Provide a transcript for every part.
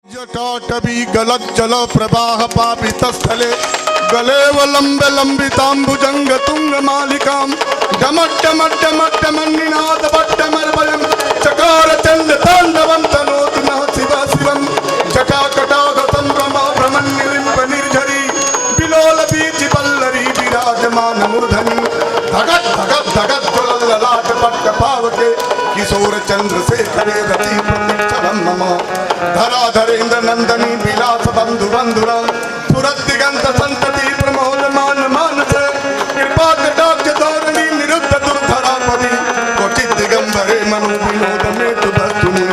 जटाटवी गलज्जल प्रवाह पापितस्थले गलेवलम्बे लम्बिताम्बुजंग तुंग मालिकां डमट्टमट्टमट्टमन्निनादवट्टमर्वयं चकार चंद तांडवं तनोतु नः शिवा शिवं जटाकटाघतं ब्रह्मा ब्रह्मन्निलिम्ब निर्झरी बिलोल बीचि पल्लरी विराजमान मूर्धनि धगत धगत धगत ज्वलल्ललाट पट्ट पावके किशोर चंद्रशेखरे रति प्रतीक्षणं मम धराधरेन्द्र नंदनी विलास बंधु बंधुरा सुरत दिगंत संतति प्रमोदमान मानस कृपा कटाक्ष धोरणी निरुद्ध दुर्धरापदि क्वचित दिगंबरे मनो विनोद में तुभस्तुनि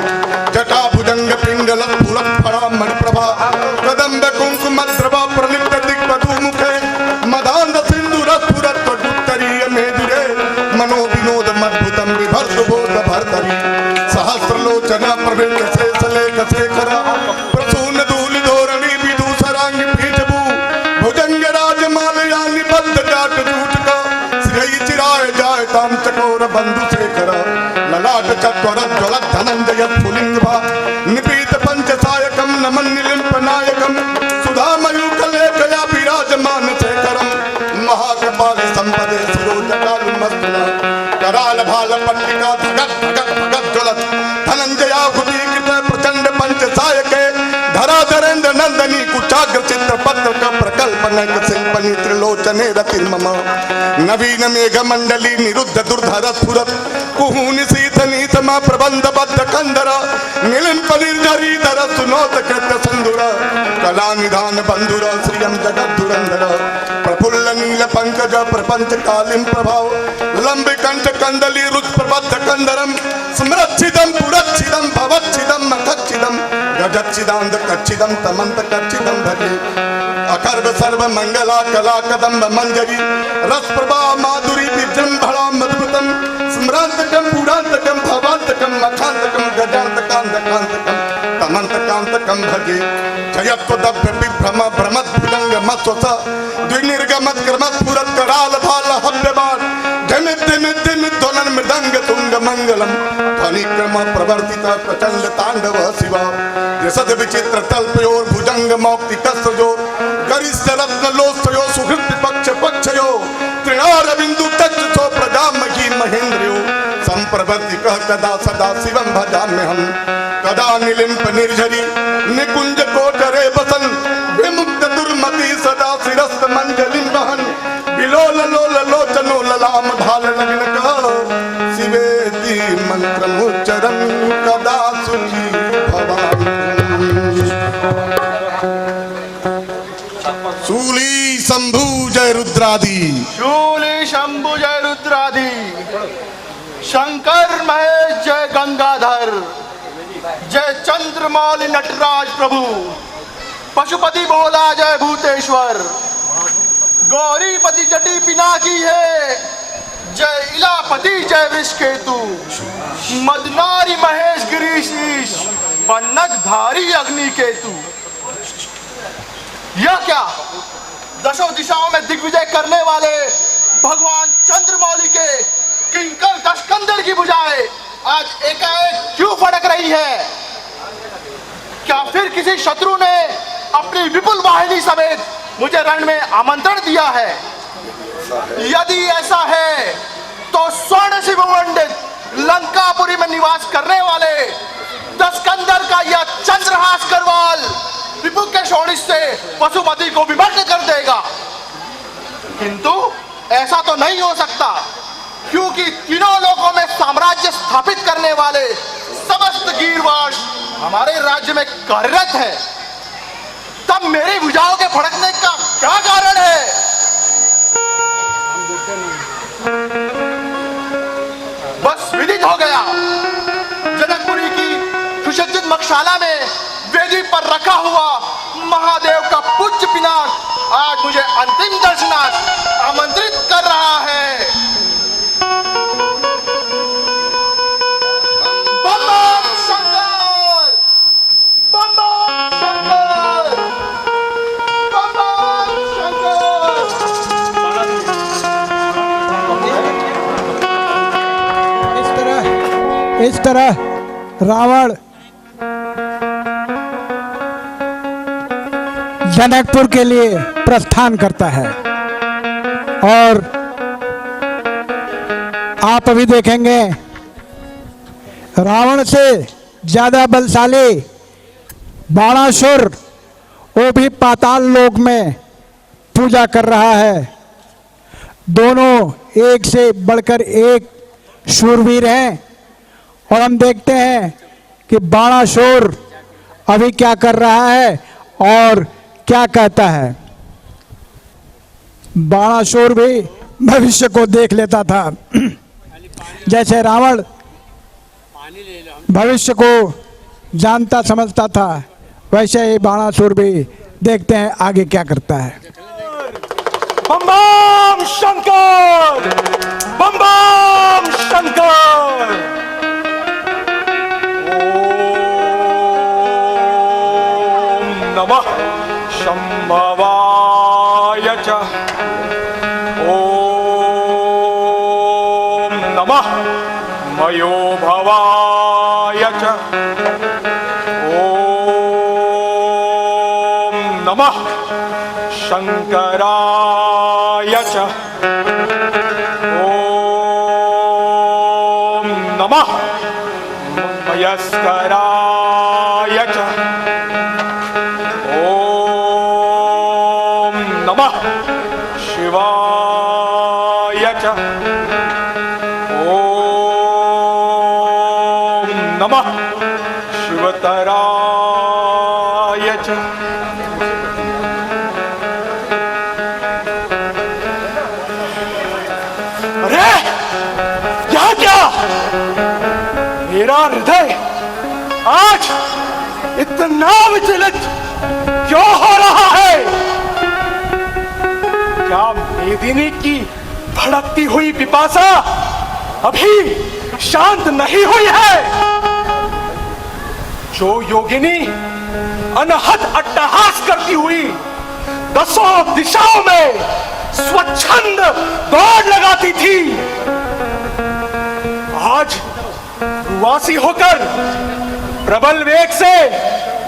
जटा भुजंग पिंगल पुलक फड़ा मणिप्रभा कदम्ब कुंकुमद्रवा प्रलिप्त दिग्वधू मुखे मदांध सिंधु रसपुरत उत्तरीय मेदिरे मनो विनोद मद्भुतम विभर्त बोध भर्तरी सहस्रलोचन प्रवृत्त शेषलेख शेखर प्रसून धूल धोरणी विदूषरांग पीठभू भुजंग राजमालया निबद्ध जाट जूटका श्री चिराय जाय ताम चकोर बंधु शेखर ललाट चकोर ज्वलत धनंजय पुलिंगभा निपीत पंच सायकम नमन निलिम्प नायकम सुधामयूखलेखया विराजमान शेखरम महाकपाल संपदे शिरोजटाल मस्तुना कराल भाल पट्टिका धगत धगत धगत ज्वलत धनंजया कृत प्रचंड पंच सायके धराधरेन्द्र नंदनी कुचाग्र चित्र पत्र का प्रकल्पन शिल्पनि त्रिलोचने रतिर्मम नवीन मेघ मंडली निरुद्ध दुर्धर स्फुरत कुहूनि शीत नीतमा प्रबंध बद्ध कंदर निलिम्प निर्झरी धर सुनोत कृत संधुर कला निधान बंधुर श्रियम जगत धुरंधर प्रफुल्ल नील पंकज प्रपंच कालिम प्रभाव लंबि कंठ कंदली रुच प्रबद्ध कंदरम स्मृच्छिदम पुरच्छिदम भवच्छिदम मखच्छिदम गजच्छिदांत कच्छिदम तमंत कच्छिदम भजे अकर्व सर्व मंगला कला कदम्ब मंजरी रस प्रभा माधुरी विजृंभणा मधुतम स्मरांतकम पुरांतकम भवांतकम मखांतकम गजांतकांतकांतकम तमंतकांतकम भजे जयत्वदभ्य विभ्रम भ्रमत भुजंग मत्वस द्विनिर्गमत क्रमत पुरत कराल भाल हव्यमान धमित धमित धमित ध्वलन मृदंग तुंग मंगलम ध्वनिक्रम प्रवर्तित प्रचंड तांडव शिवा यशद विचित्र तल्पयोर भुजंग मौक्ति कसजो गरिष्ठ रत्न लोचयो सुहृद पक्ष पक्षयो त्रिनार बिंदु तच्चो प्रजामही महेंद्रयो संप्रवृत्ति कह कदा सदा शिवं भजाम्यहं कदा निलिम्प निर्झरी निकुंज कोटरे बसन विमुक्त दुर्मति सदा शिरस्त मंजलिं वहन बिलोल लोल लोचनो ललाम भाल नग्न कह शिवेति मंत्रमुच्चरन् कदा सुखी भवामि शूली शंभु जय रुद्रादि शूली शंभु जय रुद्रादि शंकर महेश जय गंगाधर जय चंद्रमौली नटराज प्रभु पशुपति भोला जय भूतेश्वर गौरीपति जटी पिनाकी है जय इलापति जय विषकेतु मदनारी महेश गिरीश ईश पन्नगधारी अग्नि केतु। यह क्या दशों दिशाओं में दिग्विजय करने वाले भगवान चंद्रमौली के किंकर दशकंदर की भुजाएं आज एकाएक क्यों फड़क रही है? क्या फिर किसी शत्रु ने अपनी विपुल वाहिनी समेत मुझे रण में आमंत्रण दिया है? यदि ऐसा है तो स्वर्ण शिव मंडित लंकापुरी में निवास करने वाले दशकंदर का यह चंद्रहास करवाल विपुल के शोणित से पशुपति को विभक्त कर देगा। किंतु ऐसा तो नहीं हो सकता, क्योंकि तीनों लोकों में साम्राज्य स्थापित करने वाले समस्त गीरवास हमारे राज्य में कार्यरत है। तब मेरी भुजाओं के फड़कने का क्या कारण है? बस विदित हो गया। जनकपुरी की सुसज्जित मकशाला में वेदी पर रखा हुआ महादेव का पूज्य पिनाक आज मुझे अंतिम दर्शनार्थ आमंत्रित कर रहा है। बम बम शंकर, बम बम शंकर, बम बम शंकर। इस तरह रावण जनकपुर के लिए प्रस्थान करता है। और आप अभी देखेंगे रावण से ज्यादा बलशाली बाणासुर, वो भी पाताल लोक में पूजा कर रहा है। दोनों एक से बढ़कर एक शूरवीर हैं। और हम देखते हैं कि बाणासुर अभी क्या कर रहा है और क्या कहता है। बाणासुर भी भविष्य को देख लेता था। जैसे रावण भविष्य को जानता समझता था, वैसे ही बाणासुर भी। देखते हैं आगे क्या करता है। बम बम शंकर, बम बम शंकर। ओम नमः शंभवाय च, ओम नमः मयो भवाय च, ओम नमः शंकराय च, ओम नमः मयस्कराय च, ओम नमः शिवाय च, ओम नमः शिवतराय च। अरे यहाँ क्या? मेरा हृदय आज इतना विचलित क्यों हो रहा है? क्या मेदिनी की भड़कती हुई पिपासा अभी शांत नहीं हुई है? जो योगिनी अनहद अट्टहास करती हुई दसों दिशाओं में स्वच्छंद दौड़ लगाती थी, आज रुआसी होकर प्रबल वेग से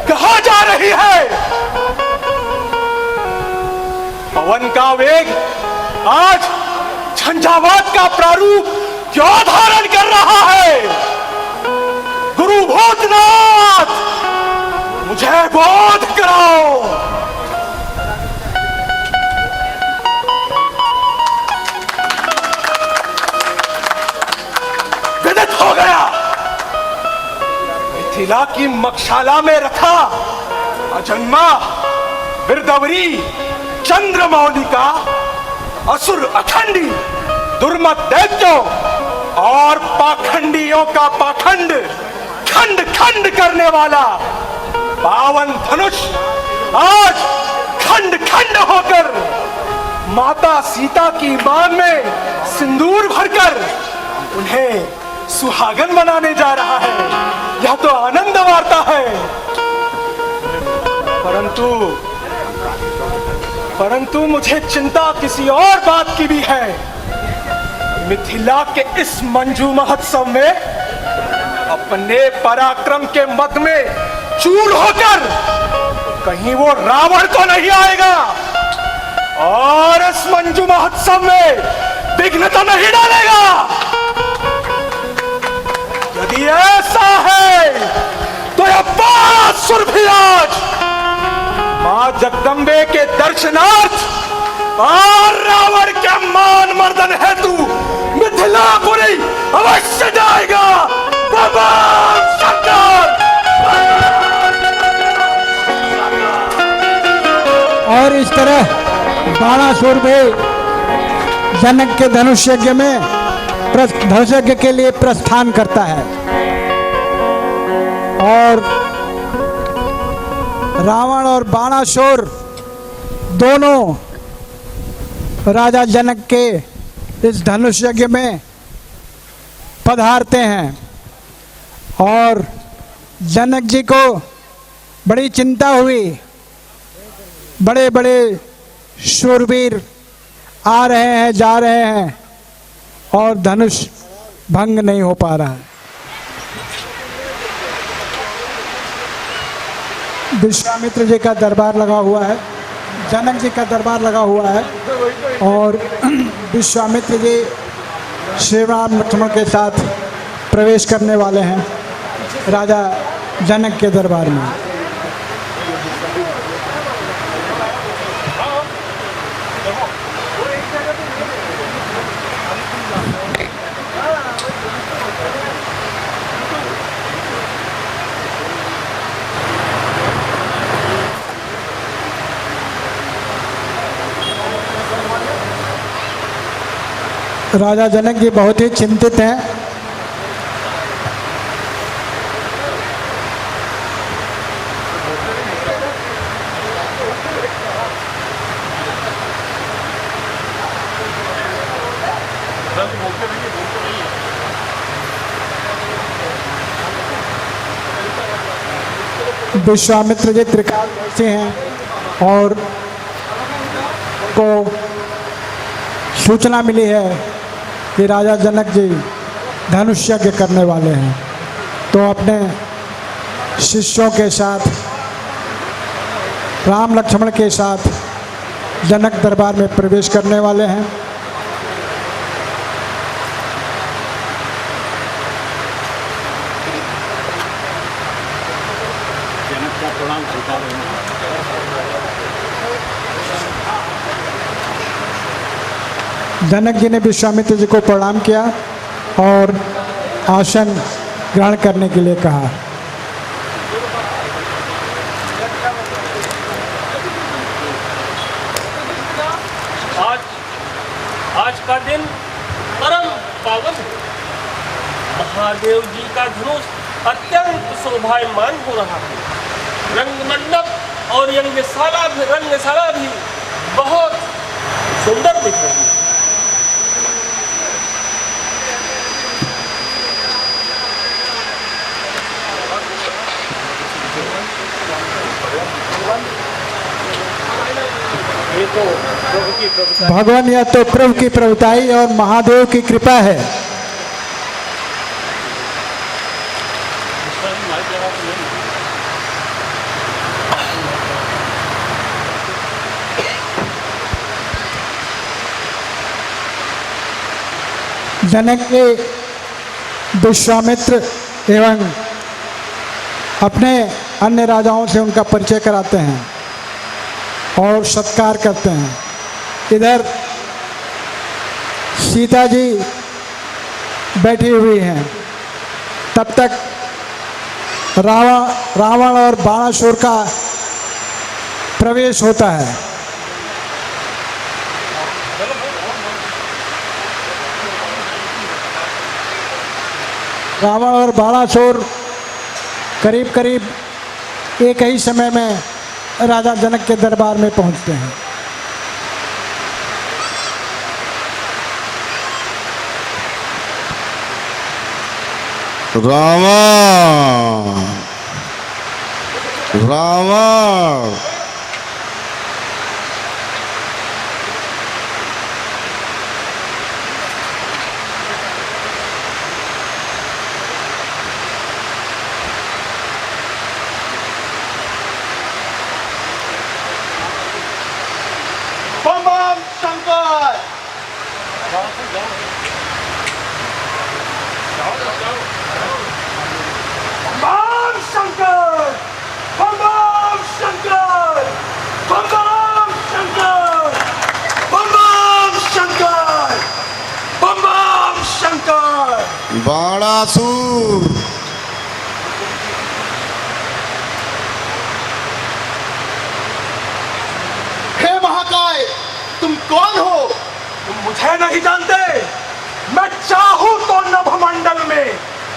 कहां जा रही है? पवन का वेग आज झंझावात का प्रारूप क्यों धारण कर रहा है? गुरु भूतनाथ, मुझे बोध कराओ। विदित हो गया, मिथिला की मक्षाला में रखा अजन्मा बिरदवरी चंद्रमौली का असुर अखंडी दुर्मत दैत्यों और पाखंडियों का पाखंड खंड खंड करने वाला पावन धनुष आज खंड खंड होकर माता सीता की मांग में सिंदूर भरकर उन्हें सुहागन बनाने जा रहा है। यह तो आनंद वार्ता है। परंतु मुझे चिंता किसी और बात की भी है। मिथिला के इस मंजू महोत्सव में अपने पराक्रम के मद में चूर होकर कहीं वो रावण तो नहीं आएगा और इस मंजू महोत्सव में विघ्न तो नहीं डालेगा? यदि ऐसा है तो यह बाणासुर भी आज मां जगदम्बे के दर्शनार्थ और रावण के मान मर्दन हेतु मिथिलापुरी अवश्य जाएगा। भगवान शंकर। और इस तरह बाणासुर भी जनक के धनुष यज्ञ में धनुष यज्ञ के लिए प्रस्थान करता है। और रावण और बाणासुर दोनों राजा जनक के इस धनुष यज्ञ में पधारते हैं। और जनक जी को बड़ी चिंता हुई। बड़े बड़े शूरवीर आ रहे हैं, जा रहे हैं और धनुष भंग नहीं हो पा रहा है। विश्वामित्र जी का दरबार लगा हुआ है। जनक जी का दरबार लगा हुआ है और विश्वामित्र जी श्री राम लक्ष्मण के साथ प्रवेश करने वाले हैं राजा जनक के दरबार में। राजा जनक जी बहुत ही चिंतित हैं। विश्वामित्र जी त्रिकालदर्शी हैं और को सूचना मिली है कि राजा जनक जी धनुष यज्ञ करने वाले हैं, तो अपने शिष्यों के साथ राम लक्ष्मण के साथ जनक दरबार में प्रवेश करने वाले हैं। जनक जी ने विश्वामित्र जी को प्रणाम किया और आसन ग्रहण करने के लिए कहा। आज का दिन परम पावन है। महादेव जी का धनुष अत्यंत शोभायमान हो रहा है। रंगमंडप और रंगशाला भी बहुत सुंदर दिख रही है। भगवान, यह तो प्रभु की प्रभुताई और महादेव की कृपा है। जनक के विश्वामित्र एवं अपने अन्य राजाओं से उनका परिचय कराते हैं और सत्कार करते हैं। इधर सीता जी बैठी हुई हैं। तब तक रावण और बाणासुर का प्रवेश होता है। रावण और बाणासुर करीब करीब एक ही समय में राजा जनक के दरबार में पहुंचते हैं। रावण बम बम शंकर। बम शंकर, बम बम शंकर, बम बम शंकर, बम बम शंकर, बम बम शंकर। बाणासुर हे महाकाय, तुम कौन हो? तुम मुझे नहीं जानते। मैं चाहूं तो नभमंडल में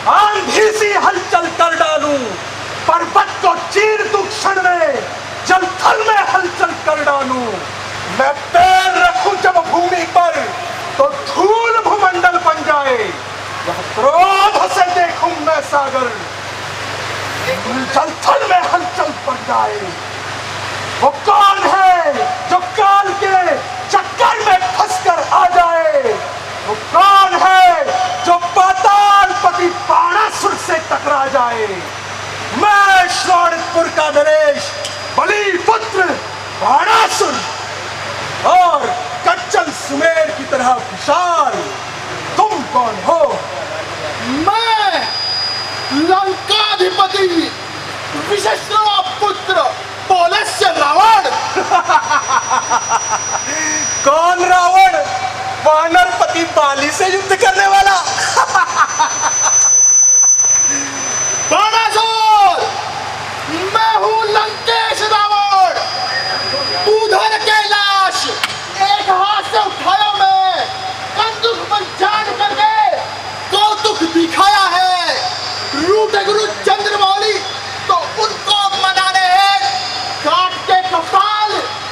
आंधी सी हलचल कर डालूं, पर्वत को चीर दूं क्षण में, जल थल में हलचल कर डालूं। मैं पैर रखूं जब भूमि पर तो धूल भूमंडल बन जाए। वह क्रोध से देखूं मैं सागर, जल थल में हलचल पड़ जाए। वो कौन है जो काल के चक्कर में फंसकर आ जाए? वो कौन है जो पातालपति बाणासुर से टकरा जाए? मैं शोणितपुर का नरेश, बलि पुत्र बाणासुर और कच्चन सुमेर की तरह विशाल, तुम कौन हो? मैं लंकाधिपति विश्वा पुत्र पौलस्य रावण। कौन रावण? वानरपति बाली से युद्ध करने वाला। बाणासुर, मैं हूं लंकेश रावण। उधर कैलाश एक हाथ से उठाया मैं, बंदूक पर जान करके कौतुक दिखाया है। रूठे गुरु चंद्रमौली तो उनको मनाने हैं, काट के कपाल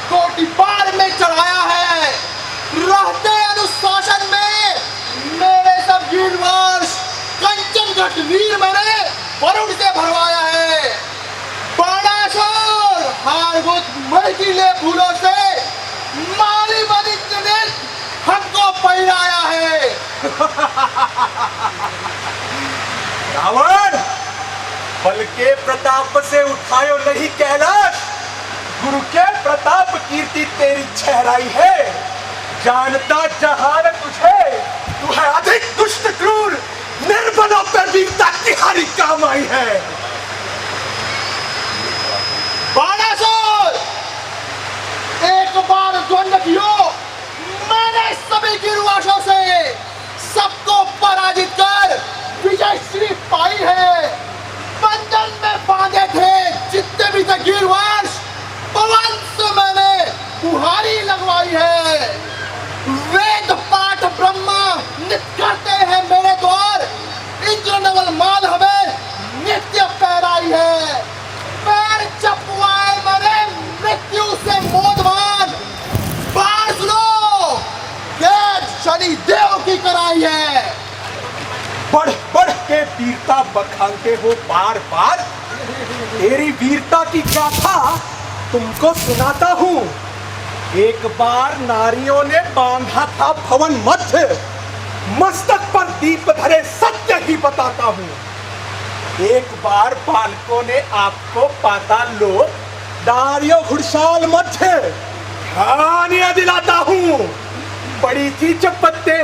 कोटि बार में चढ़ाया है। रहते अनुशासन में मेरे सब वीरवंश कंचनगढ़ वीर मैंने वरुण से भरवाया है। बाणासुर हारगुत महकीले फूलों से माली बनी हमको पहनाया है। रावण, बल के प्रताप से उठायो नहीं कैलाश, गुरु के प्रताप कीर्ति तेरी छहराई है। जानता जहान तुझे, तू है अधिक दुष्ट क्रूर, निर्बलों पर वीरता तिहारी काम आई है। बाणासुर, एक बार द्वंद्व कियो मैंने सभी गिरवाशों से, सबको पराजित कर विजय श्री पाई है। बंधन में बांधे थे जितने भी थे गिरवाश, पवन से मैंने बुहारी लगवाई है। वेद पाठ ब्रह्मा नित्य करते हैं मेरे द्वार, इंद्र नवल माल हमें नित्य पहराई है। पैर चपवाए मरे मृत्यु से मोदवान, बाण सुनो कैद शनि देव की कराई है। बढ़ बढ़ के वीरता बखानते हो बार बार, तेरी वीरता की गाथा तुमको सुनाता हूँ। एक बार नारियों ने बांधा था भवन मध्य, मस्तक पर दीप धरे सत्य ही बताता हूँ। एक बार बालकों ने आपको पाताल लोक दारियों घुड़साल मध्य ध्यान दिलाता हूँ। पड़ी थी जब पत्ते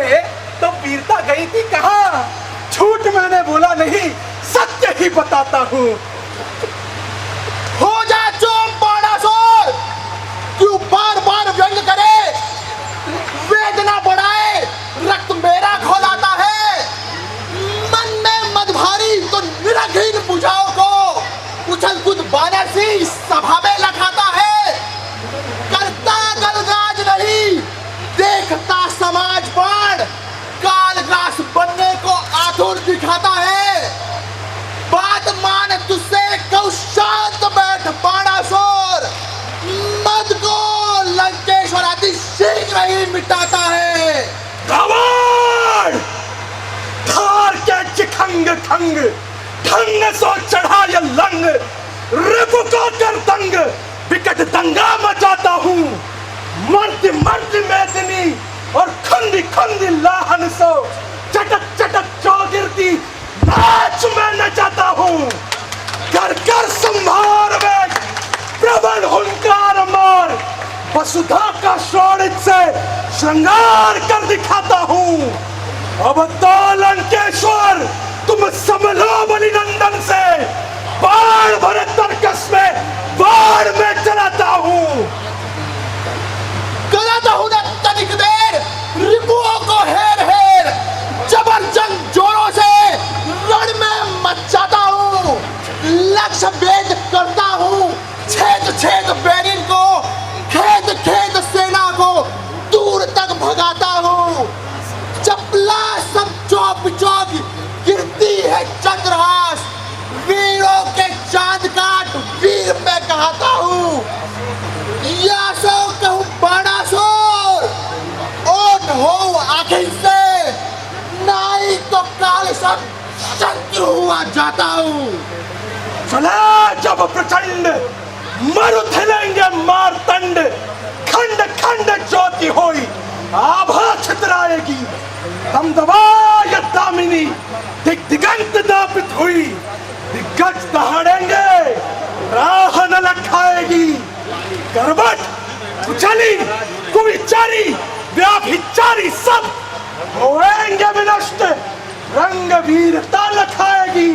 तो वीरता गई थी कहाँ? झूठ मैंने बोला नहीं, सत्य ही बताता हूँ। हो जा चुप बाणासुर, क्यों बार बार व्यंग करे, वेदना बढ़ाए रक्त मेरा घोलाता है। मन में मदभारी तो निरघीन बुझाओ को उछल कूद बानर सी सभा में लखाता है। करता गलगाज नहीं, देखता समाज बाण, कालग्रास बनने को आतुर दिखाता है। बात मान तुझसे कहूं शांत बैठ बाणासुर, मद को लंकेश्वर अति शीघ्र ही मिटाता है। रावण, धार के चिखंग खंग, ढंग सो चढ़ा ये लंग, रिपु को कर तंग, विकट दंगा मचाता हूँ। मर्द मर्द मेदनी और खंडी खंडी लाहन सो, चटक चटक चौगिरती नाच में नचाता हूँ। कर कर संभार वेग, प्रबल हुंकार मार, वसुधा का शोणित से श्रृंगार कर दिखाता हूँ। अब तो लंकेश्वर तुम संभलो बलिनंदन से, बाण भरे तर्कस में बाण में चलाता हूँ। कराता हूँ ना तनिक देर रिपुओं को हेर हेर, जबरदस्त जोरों से रण में मचाता हूँ। लक्ष्य भेद करता हूँ, छेद छेद बैरिन को, खेद खेद सेना को दूर तक भगाता हूँ। चपला सब चौक चौक गिरती है चंद्रहास, वीरों के चांद काट वीर मैं कहता हूँ। या सो कहूँ बाणासुर, ओट हो आखिर से, नाई तो काल सब शत्रु हुआ जाता हूँ। चला जब प्रचंड, मरुथिलेंगे मारतंड, खंड खंड ज्योति होई आभा छितराएगी। दमदमा दामिनी दिग दिगंत दापित हुई, दिग्गज दहाड़ेंगे राह न लखाएगी। करवट, कुचली, कुविचारी, व्याभिचारी सब होएंगे विनष्ट। रंग वीरता लखाएगी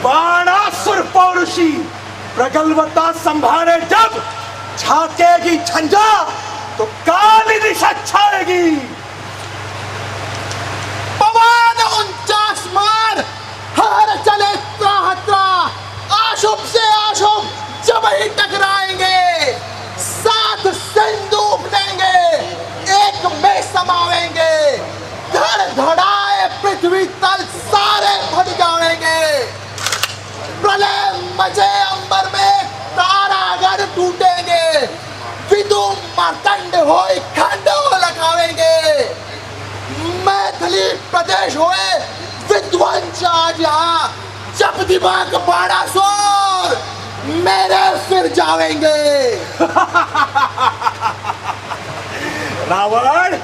बाणासुर पौरुषी, प्रगल्भता संभाले जब झाकेगी झंझा तो काली दिशा छाएगी। पवन 49 मार, हर चले त्राहत्रा, आशुभ से आशुभ जब ही टकराएंगे, साथ सिंदूक देंगे, एक में समावेंगे, धड़ धड़ाए पृथ्वी तल सारे फट जाएंगे। प्रलय मचे अंबर में, तारागण टूटेंगे, विदु मार्तंड होई खंडो लगावेंगे। मैथिली प्रदेश होए विध्वंस आज यहाँ, जब दिमाग बाणासुर मेरे फिर जावेंगे। रावण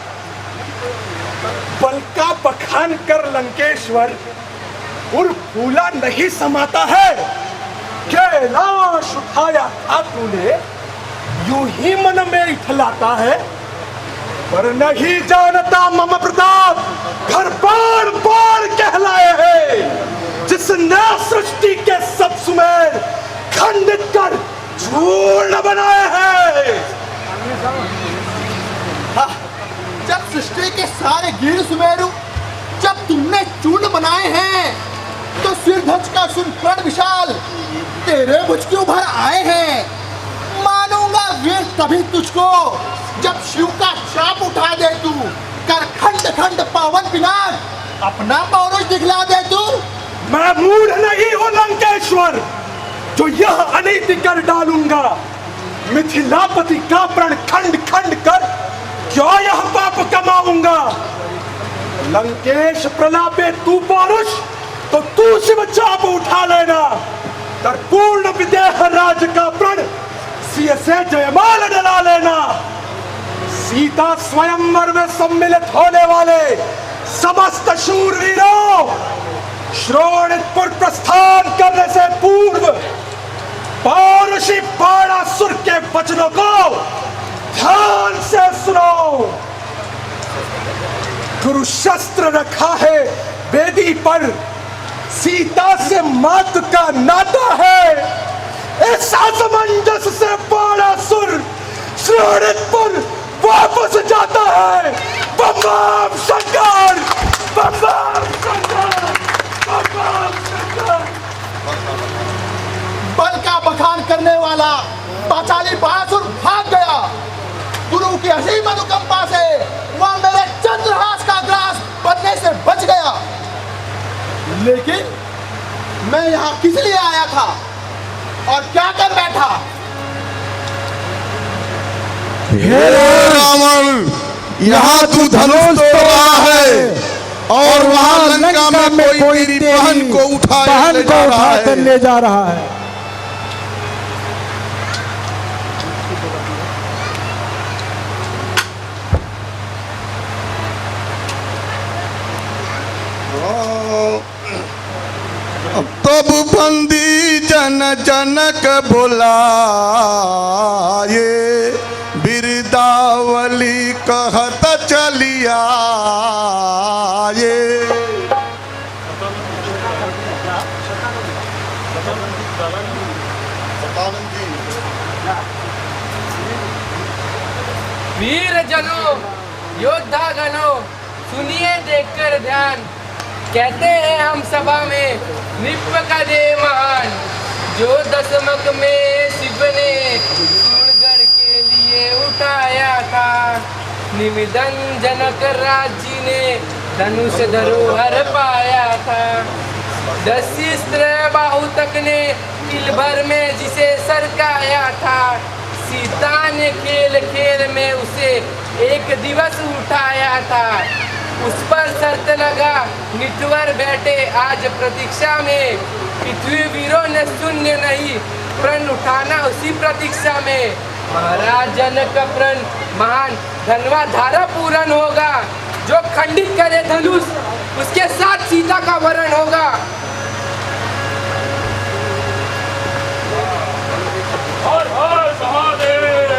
बल का बखान कर लंकेश्वर और फूला नहीं समाता है। कैलाश उठाया था तूने, यूं ही मन में इठलाता है, पर नहीं जानता मम प्रताप घर बार बार कहलाए है। जिसने सृष्टि के सब सुमेर खंडित कर चूर्ण बनाए हैं। जब सृष्टि के सारे गिर सुमेरु जब तुमने चूर्ण बनाए हैं, तो सिरध्वज का सुन प्रण विशाल तेरे मुझ के उभर आए हैं। मानूंगा वीर तभी तुझको जब शिव का चाप उठा दे तू, कर खंड खंड पावन विनाश अपना पौरुष दिखला दे तू। मैं मूढ़ नहीं हूं लंकेश्वर, जो यह अनीति कर डालूंगा। मिथिलापति का प्रण खंड खंड कर क्यों यह पाप कमाऊंगा। लंकेश प्रलापे तू पौरुष, तो तू शिव चाप उठा लेना। कर पूर्ण विदेह राज का प्रण सिय से जयमाल डला लेना। सीता स्वयंवर में सम्मिलित होने वाले समस्त शूरवीरों, श्रोणितपुर प्रस्थान करने से पूर्व पौरुषी बाणासुर के वचनों को ध्यान से सुनो। गुरु शस्त्र रखा है वेदी पर, सीता से मात का नाता है। इस असमंजस से बाणासुर श्रोणितपुर वापस जाता है। बम बम शंकर, बम बम शंकर, बम बम शंकर। बल का बखान करने वाला पांचाली बाणासुर भाग गया। गुरु की असीम अनुकंपा से वह मेरे चंद्रहास का ग्रास बनने से बच गया। लेकिन मैं यहाँ किस लिए आया था और क्या कर बैठा? हे रावण, यहाँ तू धनुष तोड़ रहा है और वहाँ लंका में कोई तेरी बहन को उठाकर ले जा रहा है। तब बंदी जन जनक बुलाए, बिरदावली कहत चलिया ये। वीर जनों, योद्धा गणों, सुनिए देखकर ध्यान। कहते हैं हम सभा में निप का दे महान, जो दशमक में शिव ने सूरगढ़ के लिए उठाया था। निमिदन जनक राज जी ने धनुष धरोहर पाया था। 10 बाहु तक ने किल भर में जिसे सरकाया था। सीता ने खेल खेल में उसे एक दिवस उठाया था। उस पर शर्त लगा निठवर बैठे आज प्रतीक्षा में। पृथ्वी वीरों ने शून्य नहीं प्रण उठाना उसी प्रतीक्षा में। महाराज जनक का प्रण महान धनवा धारा पूर्ण होगा। जो खंडित करे धनुष उसके साथ सीता का वरण होगा। हर हर महादेव।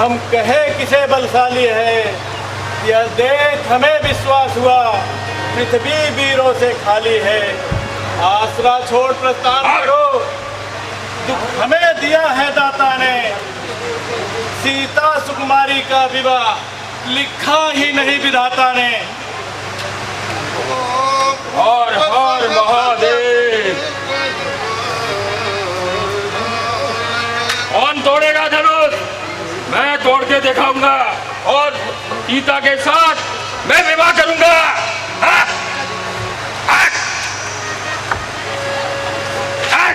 हम कहे किसे बलशाली है, यह देख हमें विश्वास हुआ पृथ्वी वीरों से खाली है। आसरा छोड़ प्रस्थान करो, दुख हमें दिया है दाता ने। सीता सुकुमारी का विवाह लिखा ही नहीं विधाता ने। हर हर महादेव। कौन तोड़ेगा धनुष? मैं तोड़ के दिखाऊंगा और सीता के साथ मैं विवाह करूंगा। हाँ? हाँ? हाँ?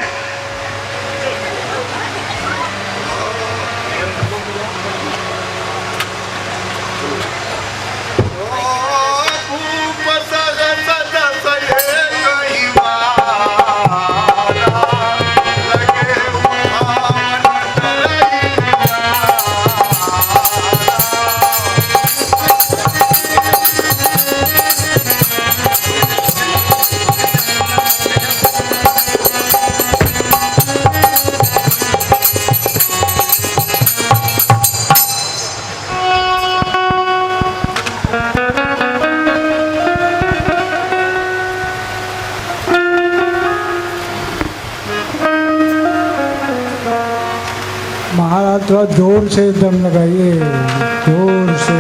महाराज थोड़ा जोर से दम लगाइए, जोर से।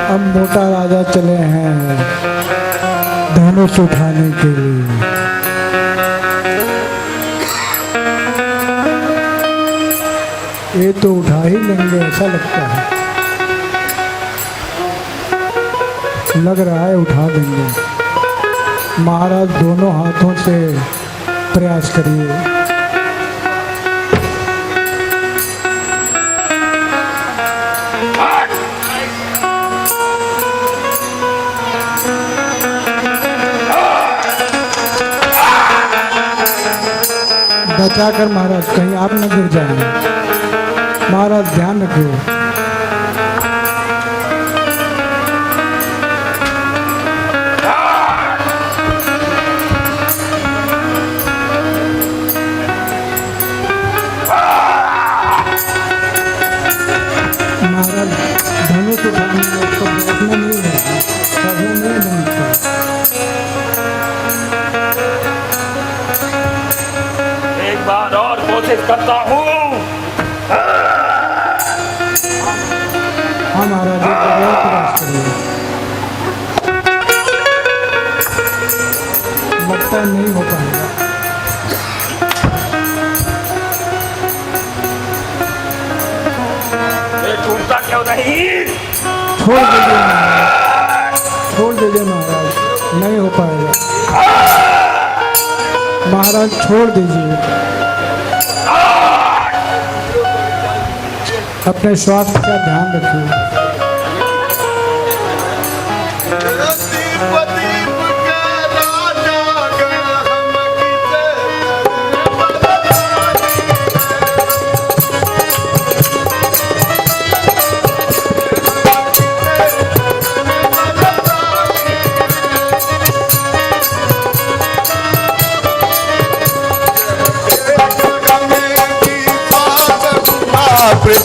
अब मोटा राजा चले हैं धनुष उठाने के लिए। ये तो उठा ही लेंगे ऐसा लगता है, लग रहा है उठा देंगे। महाराज दोनों हाथों से प्रयास करिए। बचाकर महाराज, कहीं आप न गिर जाएं। महाराज ध्यान रखिए। महाराज धनुष उठाने में उसको बैठना नहीं है, कभी नहीं बनता। एक बार और कोशिश करता हूँ। हाँ महाराज, एक बार और प्रयास करिए। लगता है नहीं हो पाएगा। ये टूटता क्यों नहीं? छोड़ दीजिए महाराज, छोड़ दीजिए महाराज, नहीं हो पाएगा। महाराज छोड़ दीजिए, अपने स्वास्थ्य का ध्यान रखिए।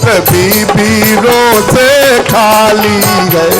पृथ्वी वीरों से खाली है।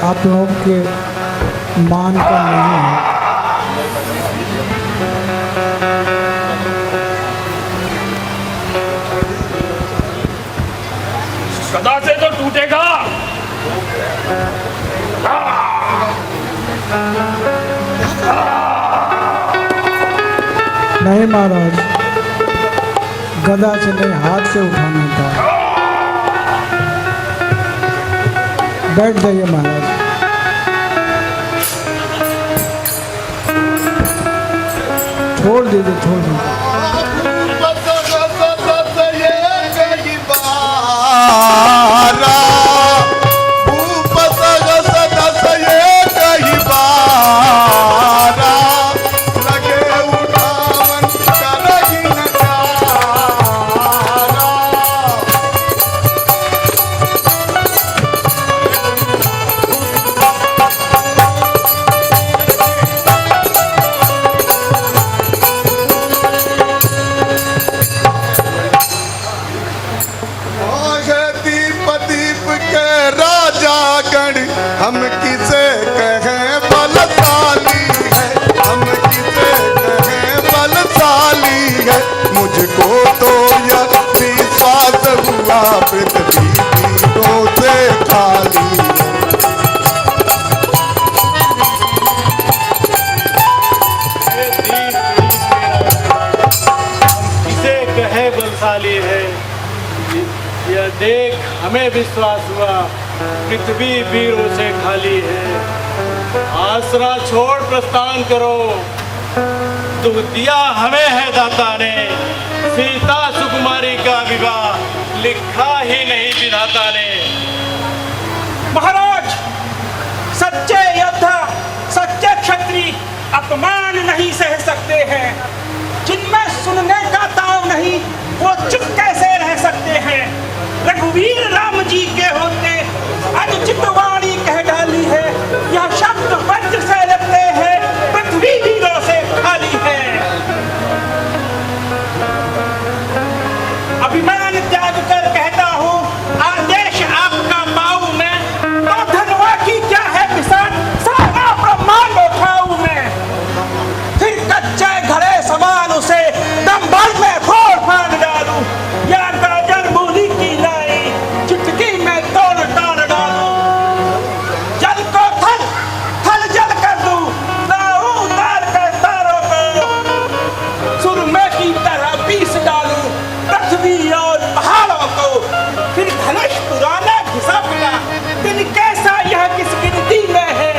आप लोगों के मान का नहीं है। गदा से तो टूटेगा। नहीं महाराज, गदा से नहीं, हाथ से उठाना था। बैठ जाइए महाराज। छोड़ दीजिए, छोड़ दीजिए। हम किसे कहें बलशाली है, हम किसे कहें बलशाली है। मुझको तो यह विश्वास हुआ पृथ्वी वीरों से खाली है। किसे कहे बलशाली है, यह देख हमें विश्वास हुआ पृथ्वी वीरों से खाली है। आसरा छोड़ प्रस्थान करो, दुख दिया हमें है दाता ने। सीता सुकुमारी का विवाह लिखा ही नहीं विधाता ने। महाराज, सच्चे योद्धा, सच्चे क्षत्रिय अपमान नहीं सह सकते हैं। जिनमें सुनने का ताव नहीं, वो चुप कैसे रह सकते हैं। रघुवीर राम जी के होते अनुचित वाणी कह डाली है। यह शब्द वज्र से लगते हैं, पृथ्वी वीरों से खाली है। अभिमान त्याग कर कहता हूँ, आदेश आपका पाऊं मैं। तो धनवा की क्या है पिसान, सारा ब्रह्मांड उठाऊं मैं। फिर कच्चे घड़े समान उसे दंबल में फोड़ फाड़ डालूं। या गाजर मूली की लाई चुटकी में तोड़ ताड़ डालूं। जल को थल, थल जल कर दूं, लाऊं उतार कर तारों को। सुरमे की तरह पीस डालूं पृथ्वी और पहाड़ों को। फिर धनुष पुराना घिसा पड़ा, दिन कैसा यह किस गिनती में है।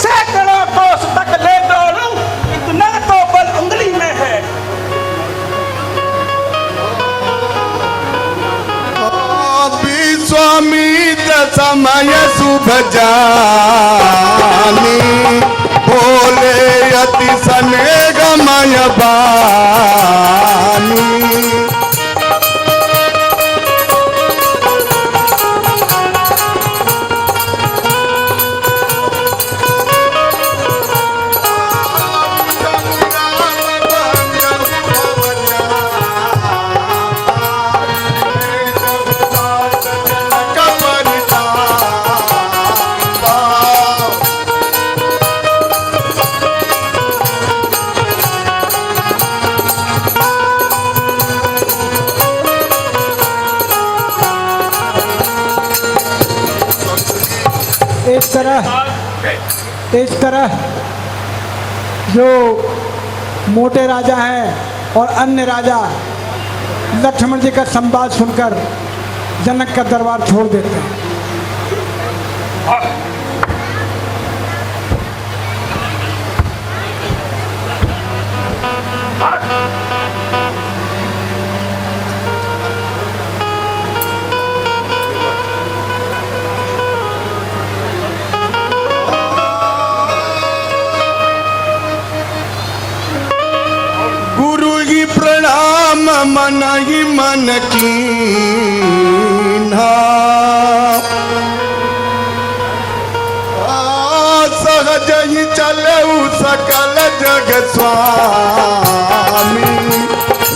सैकड़ों कोस तक ले दौड़ूं, इतना तो बल उंगली में है। विश्वामित्र समय शुभ जानी, बोले अति स्नेहमय वाणी। इस तरह जो मोटे राजा हैं और अन्य राजा लक्ष्मण जी का संवाद सुनकर जनक का दरबार छोड़ देते हैं। प्रणाम मन ही मन कीन्हा, सहज ही चले सकल जग स्वामी।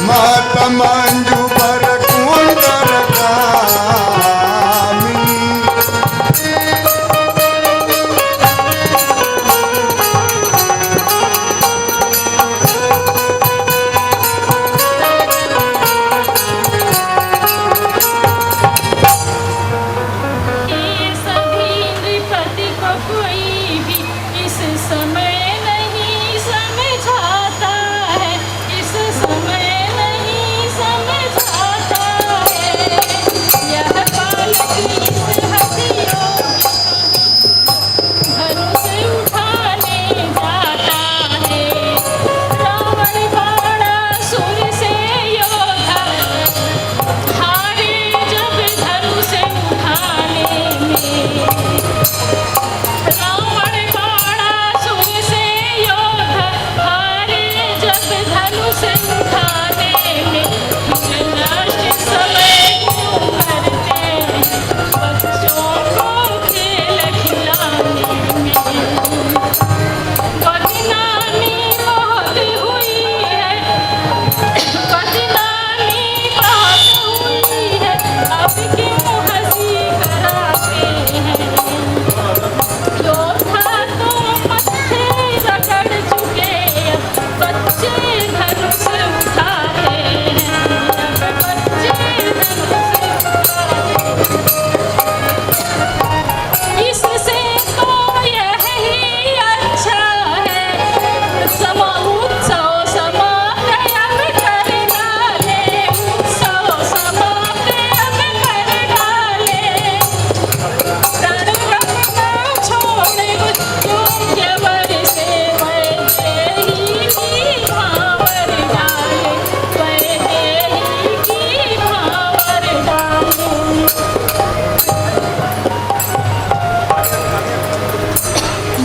मात मंजू पर कुंडल कामी,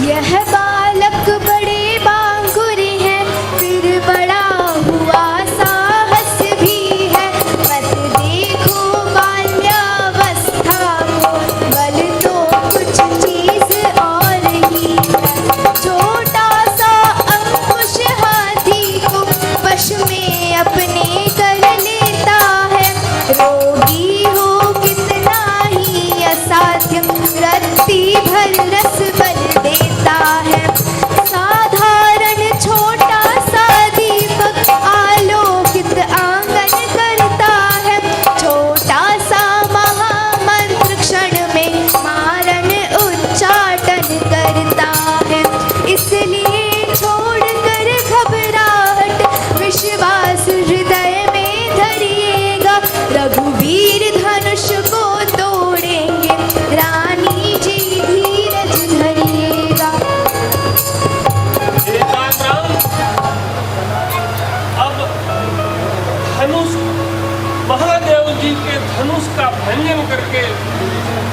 यह बालक बड़े बांगुर हैं, फिर बड़ा हुआ साहस भी है। मत देखो बाल्यावस्था को, बल तो कुछ चीज और ही है। छोटा सा अंकुश हाथी को वश में अपने कर लेता है। रोगी हो कितना ही असाध्य, रत्ती भर रस बल देता है। साधारण छोटा सा दीपक आलोकित आंगन करता है। छोटा सा महामंत्र क्षण में मारण उच्चाटन करता है। इसलिए छोड़कर घबराहट विश्वास हृदय में धरिएगा। रघुवीर धनुष को तोड़ेंगे, रानी जी धीरज धरिएगा। एकाग्राम, अब धनुष महादेव जी के धनुष का भंजन करके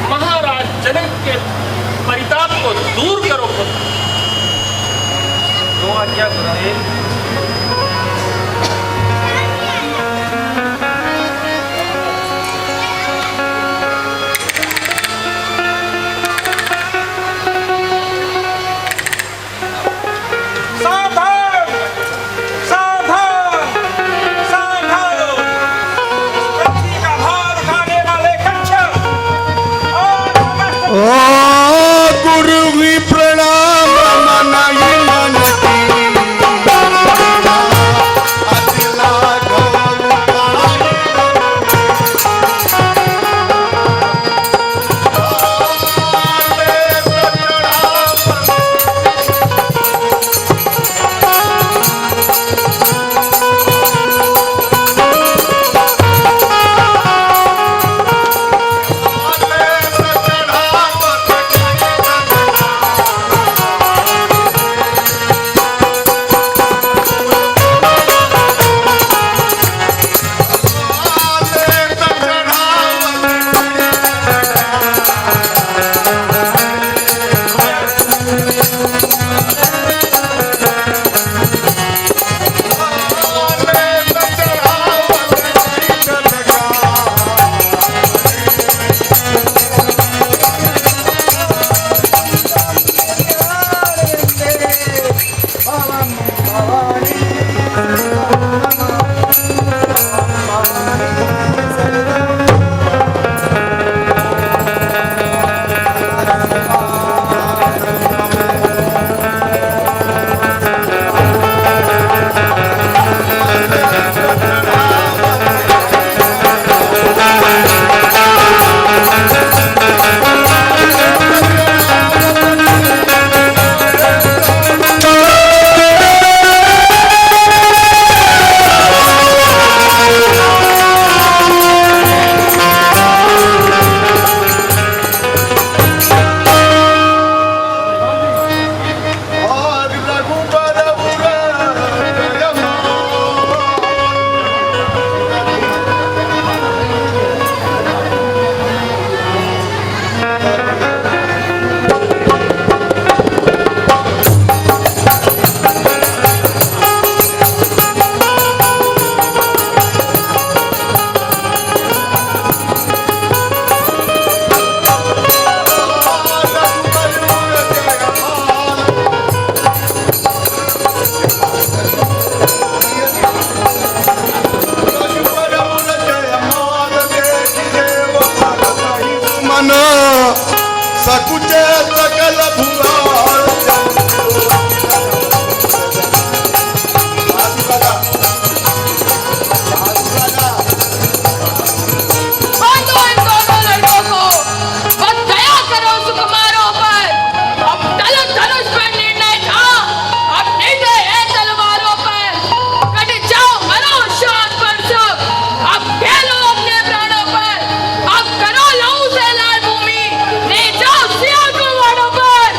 महाराज जनक के परिताप को दूर करो। तो आज्ञा करें। सावधान सावधान सावधान, पृथ्वी का भार उठाने वाले कच्छप और ओ गुरु भी प्रणाम मनाई मन की अतिला सकुचे सकल भुआर बांधो इन दोनों लड़कों को, बस दया करो सुकुमारों पर। अब धनुष पर निर्णय था, अब निर्णय है तलवारों पर। कट जाओ मरो शान पर सब, अब खेलो अपने प्राणों पर। अब करो लहू से लाल भूमि, ले जाओ सिया को वाड़ों पर।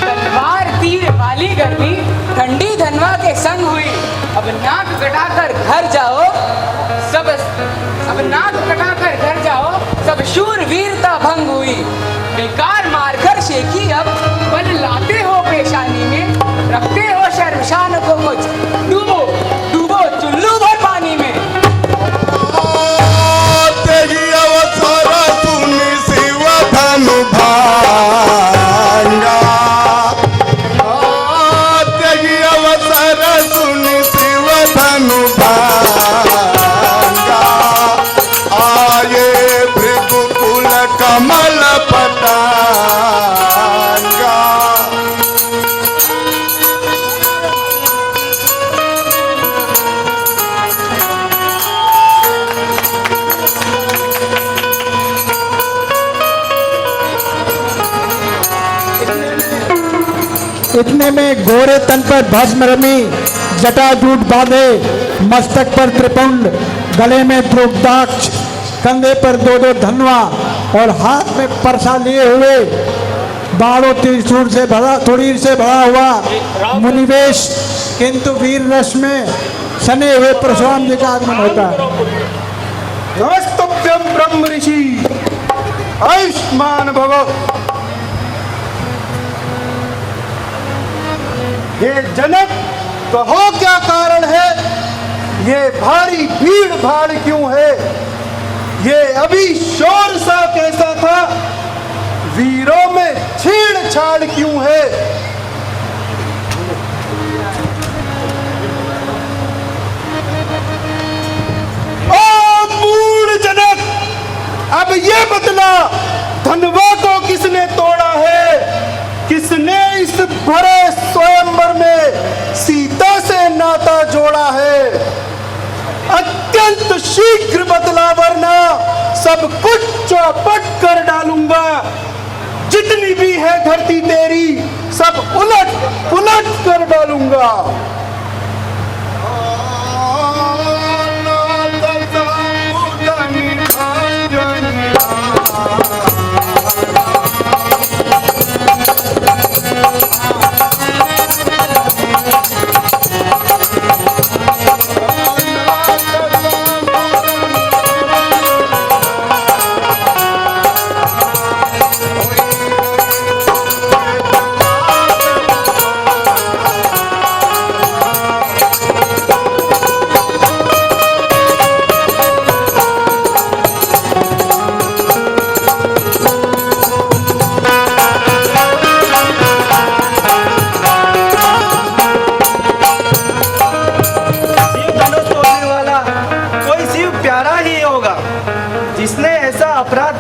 तलवार तीर वाली गर्मी ठंडी धनवा के संग हुई। अब नाक कटाकर घर जाओ सब, अब नाक कटाकर घर जाओ, सब शूर वीरता भंग हुई। बेकार मारकर शेखी अब बल लाते हो पेशानी में, रखते हो शर्मशान को कुछ, डूबो डूबो चुल्लू भर पानी में। तेरी अवसर सुनी शिव धनु भांगा, तेरी अवसर सुनी शिव धनु भांगा, आये भृगुकुल कमल पतांगा। इतने में गोरे तन पर भस्म रमी, जटाजूट बांधे, मस्तक पर त्रिपुंड, गले में द्रुपदाक्ष, कंधे पर दो दो धनवा और हाथ में परसा लिए हुए, बाणों त्रिशूल से भरा, तुरीर से भरा हुआ मुनिवेश, किंतु वीर रस में सने हुए परशुराम जी का आगमन होता है। नमस्तुभ्यं ब्रह्म ऋषि, आयुष्मान भव। हे जनक, कहो क्या कारण है, ये भारी भीड़ भाड़ क्यों है, ये अभी शोर सा कैसा था, वीरों में छेड़छाड़ क्यों है। ओ मूढ़ जनक, अब ये बतला, धनवा को किसने तोड़ा है, किसने इस भरे स्वयंवर में सीता से नाता जोड़ा है। अत्यंत शीघ्र बदला, वरना सब कुछ चौपट कर डालूंगा। जितनी भी है धरती तेरी, सब उलट पुलट कर डालूंगा।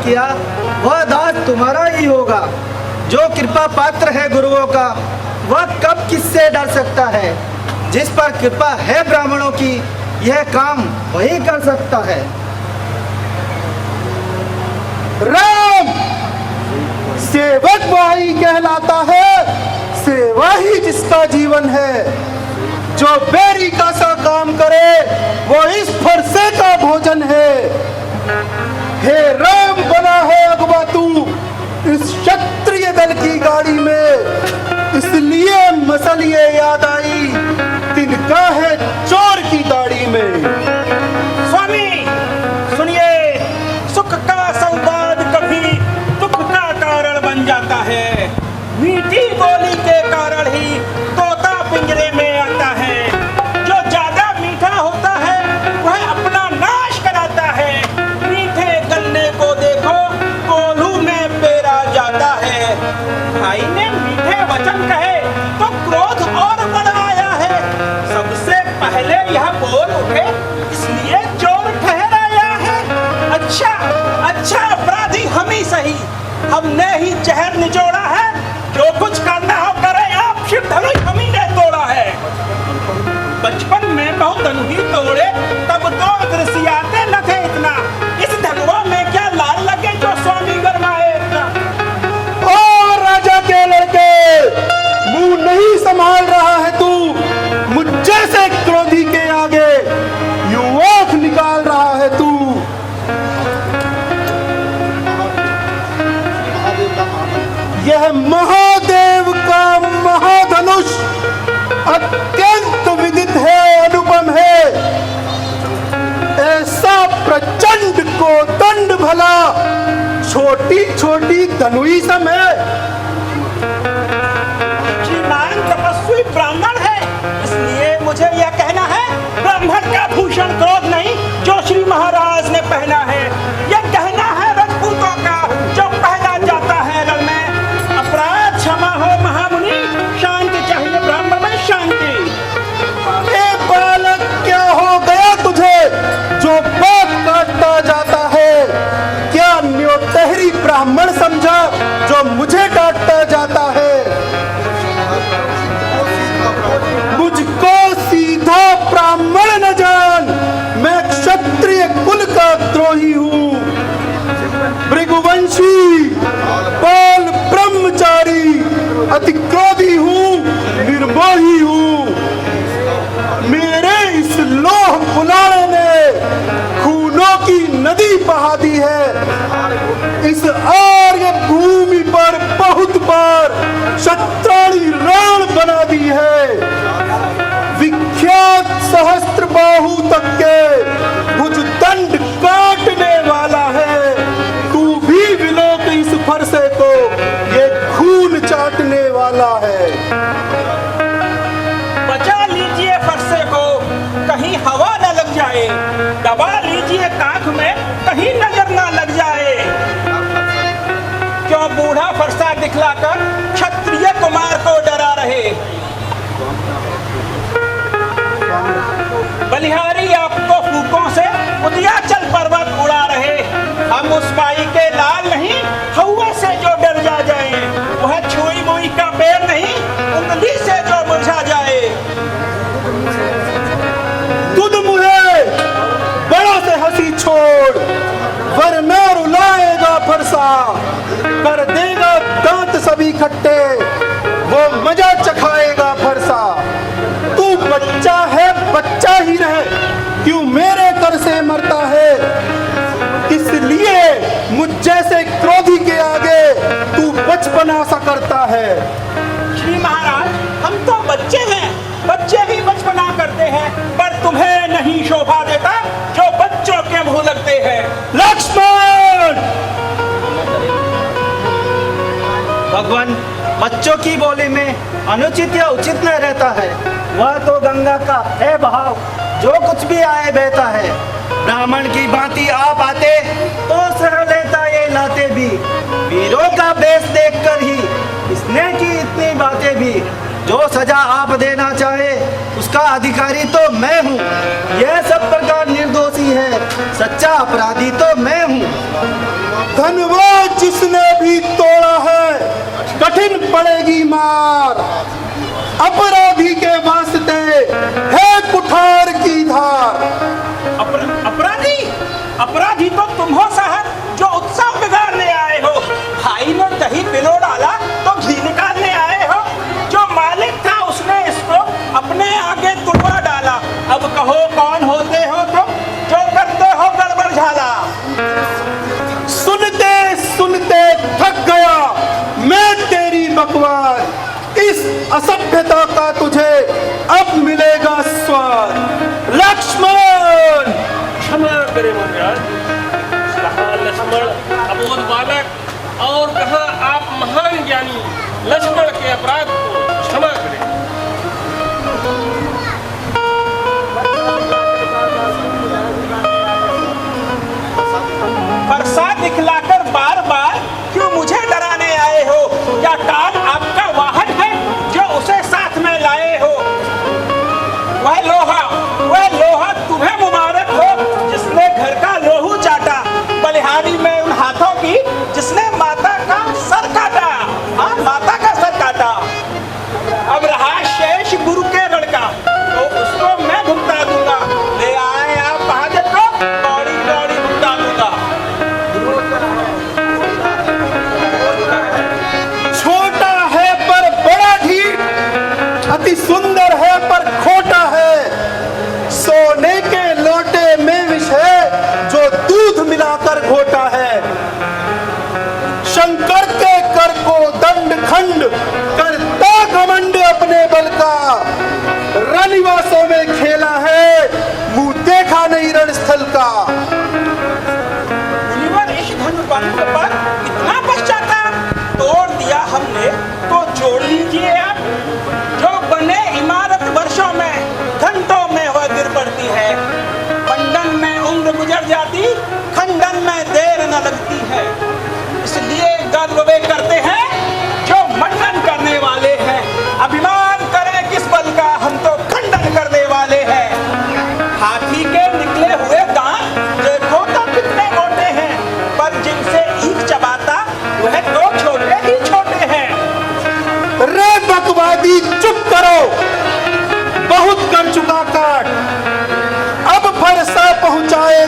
किया वह दास तुम्हारा ही होगा। जो कृपा पात्र है गुरुओं का, वह कब किससे डर सकता है। जिस पर कृपा है ब्राह्मणों की, यह काम वही कर सकता है। राम सेवक वही कहलाता है, सेवा ही जिसका जीवन है। जो बेरी का सा काम करे, वो इस फरसे का भोजन है। हे राम बना है अगवा तू इस क्षत्रिय दल की गाड़ी में, इसलिए मसलिए याद आई तिनका है चोर की दाढ़ी में। स्वामी सुनिए, सुख का संवाद कभी दुख का कारण बन जाता है। मीठी बोली के कारण ही तोता पिंजरे में आता है। जो ज्यादा मीठा होता है वह अपना नाश कराता है। मीठे गन्ने को देखो कोल्हू में पेरा जाता है। भाई ने मीठे वचन कहे तो क्रोध और बढ़ आया है। सबसे पहले यह बोल उठे, इसलिए चोर ठहराया है। अच्छा अच्छा, अपराधी हम ही सही, हमने ही जहर निचोड़ा है। जो कुछ करना हो करे, आप शिव धनुष हम ही ने तोड़ा है। बचपन में बहुत धनु ही तोड़े, तब तो दृश्याते न थे इतना। इस धनुआ में क्या लाल लगे जो स्वामी गरमाए इतना। ओ राजा के लड़के, मुंह नहीं संभाल रहा है तू। मुझे से क्रोधी के आगे यूं आंख निकाल रहा है तू। यह महादेव का महाधनुष अत्यंत विदित है, अनुपम है। ऐसा प्रचंड को दंड भला छोड़ छोटी छोटी धनुई सम है। श्रीमान तपस्वी ब्राह्मण है, इसलिए मुझे यह कहना है, ब्राह्मण का भूषण क्रोध नहीं जो श्री महाराज ने पहना है, यह कहना है राजपूतों का जो पहना जाता है रण में। अपराध क्षमा हो महामुनि, शांति चाहिए ब्राह्मण में शांति। ए बालक, क्या हो गया तुझे जो बात काटता जाता है? क्या न्योतहरी ब्राह्मण समझा जो मुझे काटता जाता है? मुझको सीधा ब्राह्मण न जान, मैं क्षत्रिय कुल का द्रोही हूँ, भृगुवंशी, बाल ब्रह्मचारी, अति क्रोधी हूँ, निर्मोही हूँ। मेरे इस लोह कुलाड़े ने खूनों की नदी बहा दी है। इस आर्य भूमि पर बहुत बार शत्राणी रण बना दी है। विख्यात सहस्त्र बाहु तक के भुजदंड काटने वाला है। तू भी विलोक इस फरसे को, ये खून चाटने वाला है। बचा लीजिए फरसे को, कहीं हवा न लग जाए, दबा लीजिए काख में, कहीं नजर न लग जाए। क्यों बूढ़ा फरसा दिखलाकर क्षत्रिय कुमार को डरा रहे? बलिहारी आपको फूकों से उदयाचल पर्वत उड़ा रहे। हम उस बाई के लाल नहीं, हवा से जो डर जा जाए, वह छुई मुई का पेड़ नहीं, उंगली से जो मुरझा जाए। तुद मुहे बड़ों से हंसी छोड़, वरना रुलाएगा फरसा, कर देगा दांत सभी खट्टे, वो मजा चखाएगा फरसा। तू बच्चा है, बच्चा ही रहे, क्यों मेरे कर से मरता है? इसलिए मुझ जैसे क्रोधी के आगे तू बचपना सा करता है। श्री महाराज, हम तो बच्चे हैं, बच्चे ही बचपना करते हैं, पर तुम्हें नहीं शोभा देता जो बच्चों के मुंह लगते हैं। लक्ष्मण! भगवान, बच्चों की बोली में अनुचित या उचित न रहता है। वह तो गंगा का है बहाव, जो कुछ भी आए बहता है। ब्राह्मण की भांति आप आते तो सह लेता ये लाते भी। वीरों का बेस देखकर ही इसने की इतनी बातें भी। जो सजा आप देना चाहे उसका अधिकारी तो मैं हूँ। यह सब प्रकार निर्दोषी है, सच्चा अपराधी तो मैं हूँ। धनवान जिसने भी तोड़ा है, कठिन पड़ेगी मार। अपराधी के वास्ते है कुठार की धार। अपराधी? अपराधी तो तुम हो साहब, जो उत्सव बिगाड़ने आए हो। भाई ने दही पिलो डाला तो घी निकालने आए हो। जो मालिक था उसने इसको अपने आगे तुड़वा डाला। अब कहो कौन होते हो तुम, जो करते हो गड़बड़ झाला। सुनते सुनते थक गया मैं तेरी बकवास। इस असभ्यता का तुझे अब मिलेगा स्वाद। लक्ष्मण! क्षमा करे महाराज। कहाँ लक्ष्मण अबोध बालक और कहाँ आप महान ज्ञानी। लक्ष्मण के अपराध को क्षमा करें। फरसा दिखलाकर बार बार क्यों मुझे डराने आए हो? क्या कान आपका वाहन है जो उसे साथ में लाए हो? वह लोहा तुम्हें मुबारक हो जिसने घर का लोहू चाटा। बलिहारी में उन हाथों की जिसने माता का सर काटा। हाँ, माता का सर काटा। अब रहा शेष गुरु के लड़का, तो उसको मैं भुगता दूंगा। ले आए आप बहादुर को, दौड़ी दौड़ी भुगता दूंगा। छोटा है पर बड़ा ढीठ, अति सुंदर है पर खोटा है।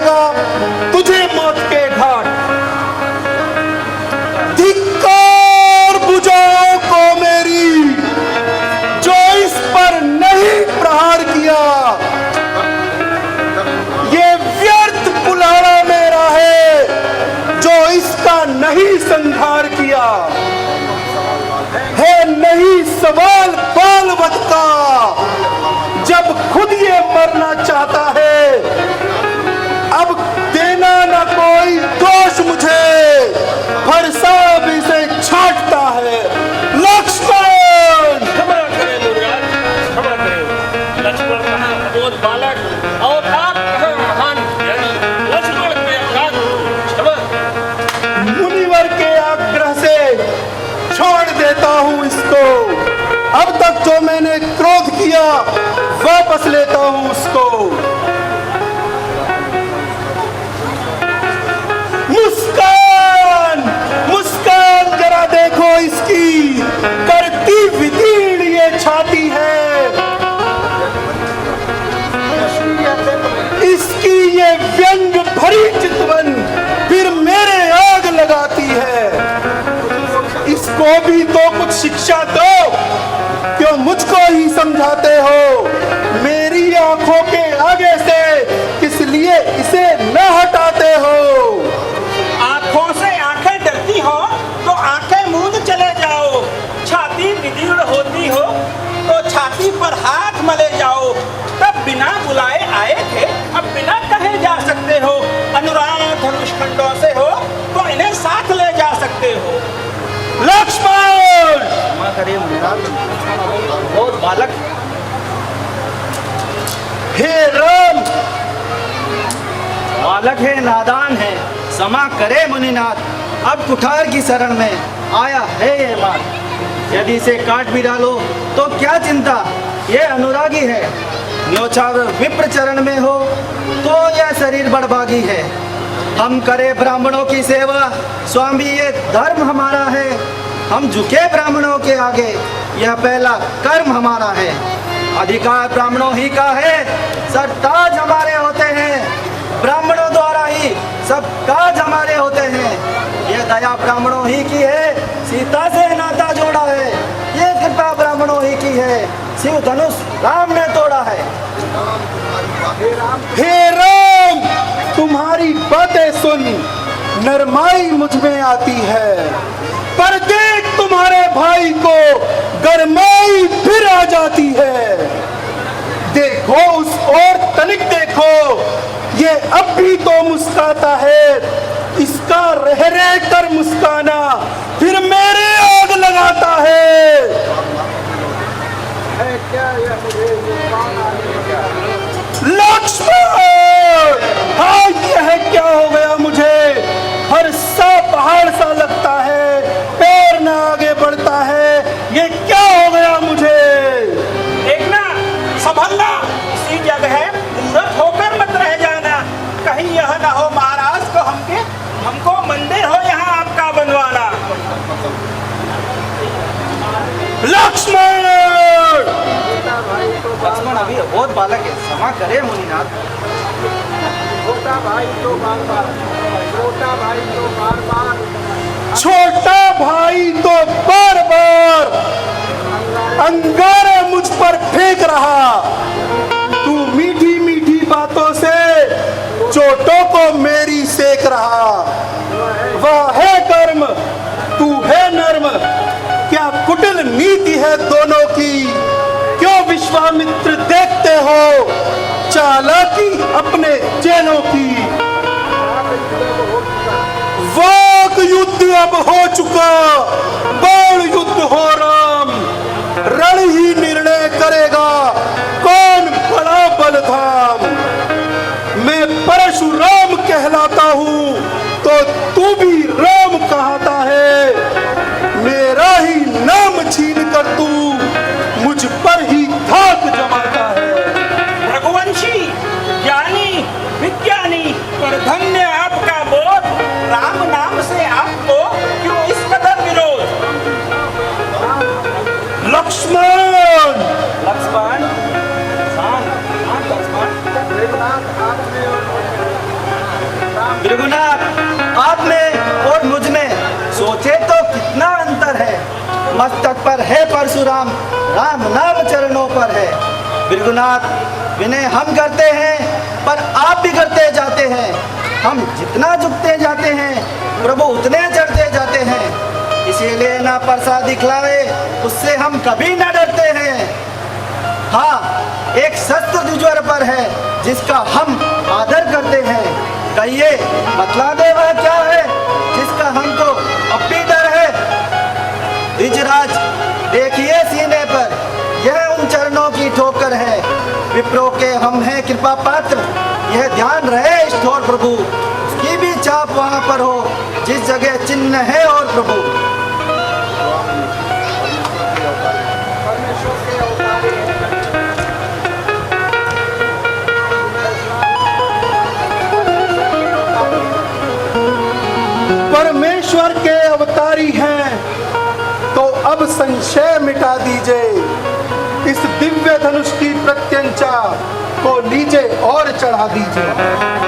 उतारेगा तुझे मौत के घाट। धिक्कार बुझाओ को मेरी, जो इस पर नहीं प्रहार किया। ये व्यर्थ कुल्हाड़ा मेरा है, जो इसका नहीं संहार किया। है नहीं सवाल बालवत का, जब खुद ये मरना चाहता है। अब देना न कोई दोष मुझे, फरसा भी से छाटता है। लक्ष्मण! क्षमा करें मुराद, क्षमा करें। लक्ष्मण कहाँ अबोध बालक और आप कहाँ महान ज्ञानी। लक्ष्मण के अपराध क्षमा। मुनिवर के आग्रह से छोड़ देता हूं इसको। अब तक जो मैंने क्रोध किया वापस लेता हूं उसको। मुस्कान, मुस्कान जरा देखो इसकी, करती विदीर्ण ये छाती है। इसकी ये व्यंग भरी चितवन फिर मेरे आग लगाती है। इसको भी तो कुछ शिक्षा दो, क्यों मुझको ही समझाते हो। मेरी आंखों के आगे से किस लिए इसे न हटाते हो। आंखों से आंखें डरती हो तो आंखें मूंद चले जाओ। छाती विदीर्ण होती हो तो छाती पर हाथ मले जाओ। तब बिना बुलाए आए थे, अब बिना कहे जा सकते हो। अनुराग धनुष खंडों से हो तो इन्हें साथ ले जा सकते हो। लक्ष्मण! क्षमा करिए मुनिनाथ, और बालक। हे राम! बालक है, नादान है, क्षमा करे मुनिनाथ। अब कुठार की शरण में आया है ये बात। यदि इसे काट भी डालो तो क्या चिंता, ये अनुरागी है। न्योछावर विप्र चरण में हो तो यह शरीर बड़भागी है। हम करे ब्राह्मणों की सेवा, स्वामी ये धर्म हमारा है। हम झुके ब्राह्मणों के आगे, यह पहला कर्म हमारा है। अधिकार ब्राह्मणों ही का है, सरताज हमारे होते हैं। ब्राह्मणों द्वारा ही सब काज हमारे होते हैं। ये दया ब्राह्मणों ही की है, सीता से नाता जोड़ा है। ये कृपा ब्राह्मणों ही की है, शिव धनुष राम ने तोड़ा है। हे राम! तुम्हारी बातें सुन नरमाई मुझ में आती है, पर देख तुम्हारे भाई को गरमाई फिर आ जाती है। देखो उस और तनिक देखो, ये अब भी तो मुस्काता है। इसका रह रह कर मुस्काना फिर मेरे आग लगाता है। लक्ष्मण! हाँ, यह क्या हो गया मुझे? हर सा पहाड़ सा लगता है, पैर न आगे बढ़ता है। ये क्या हो गया मुझे? देखना, संभलना, इसी जगह मूर्ख होकर मत रह जाना। कहीं यह ना हो महाराज को हमको मंदिर हो यहाँ आपका बनवाना। लक्ष्मण! लक्ष्मण अभी बहुत बालक है, क्षमा करे मुनिनाथ। छोटा भाई तो बार बार, छोटा भाई तो बार बार, छोटा भाई तो बार बार अंगारे मुझ पर फेंक रहा। तू मीठी मीठी बातों से चोटों को मेरी सेक रहा। वह है कर्म, तू है नर्म, क्या कुटिल नीति है दोनों की। क्यों विश्वामित्र देखते हो चालाकी अपने चेलों की। वाक युद्ध अब हो चुका, बाण युद्ध हो राम। रण ही निर्णय करेगा कौन बड़ा बलधाम। मैं परशुराम कहलाता हूँ तो तू भी राम कहता है। मेरा ही नाम छीन कर तू मुझ पर ही धाक जमाता है। रघुवंशी, ज्ञानी, विज्ञानी, पर धन्य आपका बोध। राम नाम से आपको क्यों इस कदर विरोध? पर है परशुराम, राम नाम चरणों पर है। भृगुनाथ, विनय हम करते हैं पर आप भी करते जाते हैं। हम जितना झुकते जाते हैं प्रभु उतने चढ़ते जाते हैं। इसीलिए ना प्रसाद दिखलावे उससे हम कभी ना डरते हैं। हाँ, एक शस्त्र द्विजवर पर है जिसका हम आदर करते हैं। कहिए बतला दे वह क्या है जिसका हमको अब भी डर है। द्विजराज, देखिए सीने पर यह उन चरणों की ठोकर है। विप्रो के हम हैं कृपा पात्र, यह ध्यान रहे इष्टोर प्रभु। उसकी भी छाप वहाँ पर हो जिस जगह चिन्ह है और प्रभु। परमेश्वर के अवतारी हैं तो अब संशय मिटा दीजिए। इस दिव्य धनुष की प्रत्यंचा को लीजिए और चढ़ा दीजिए।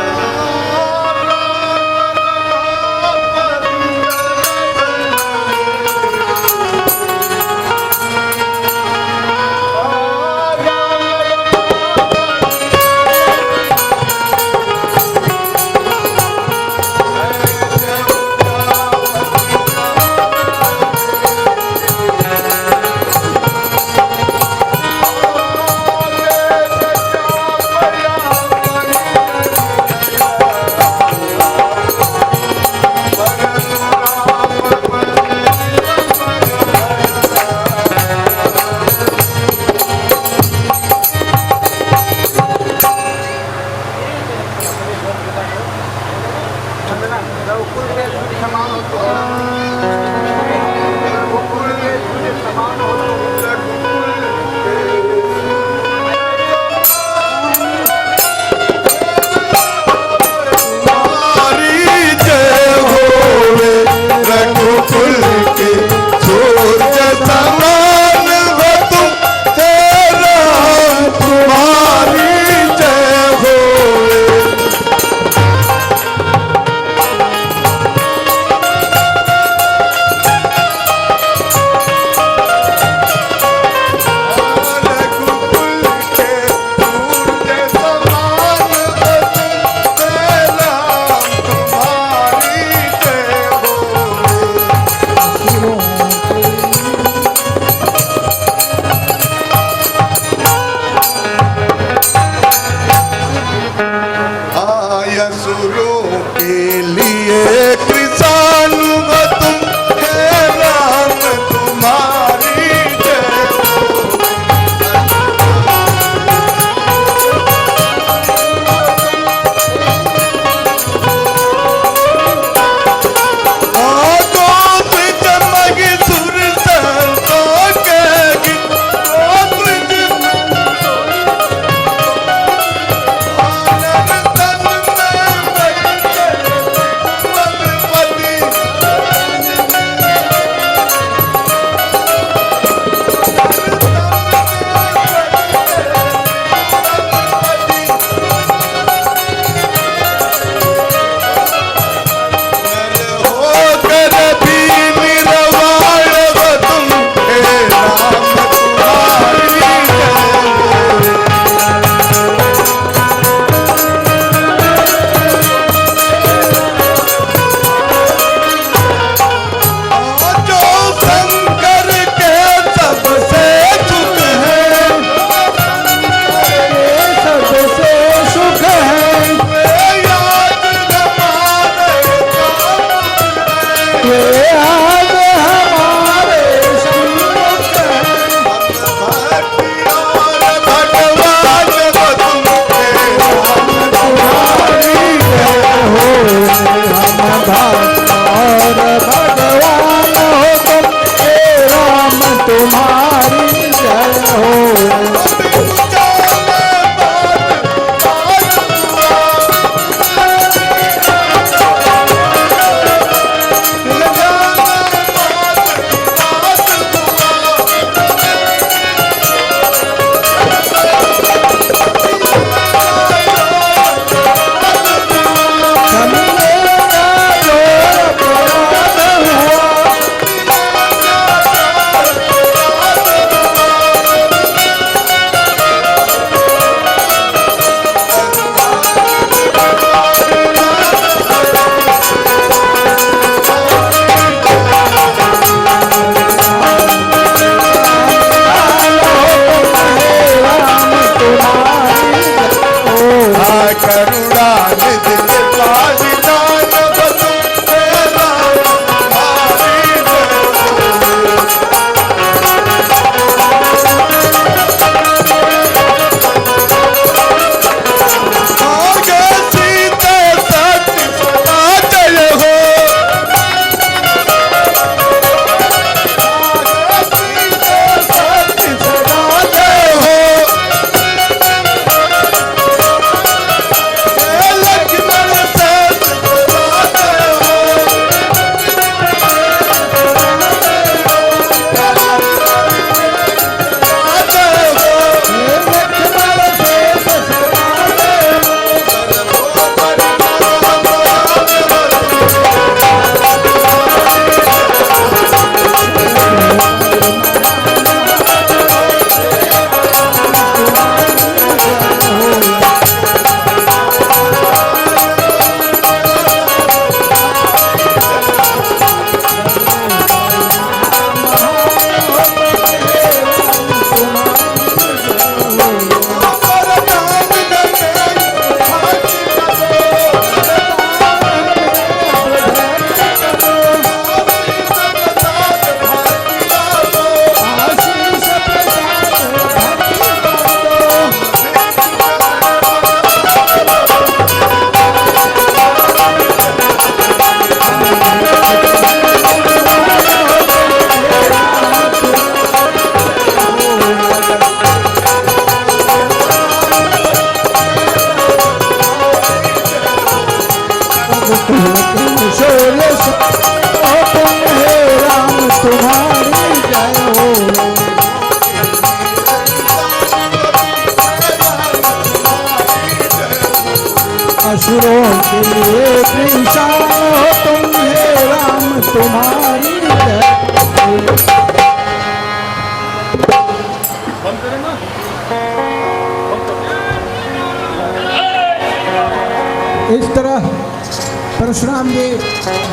परशुराम जी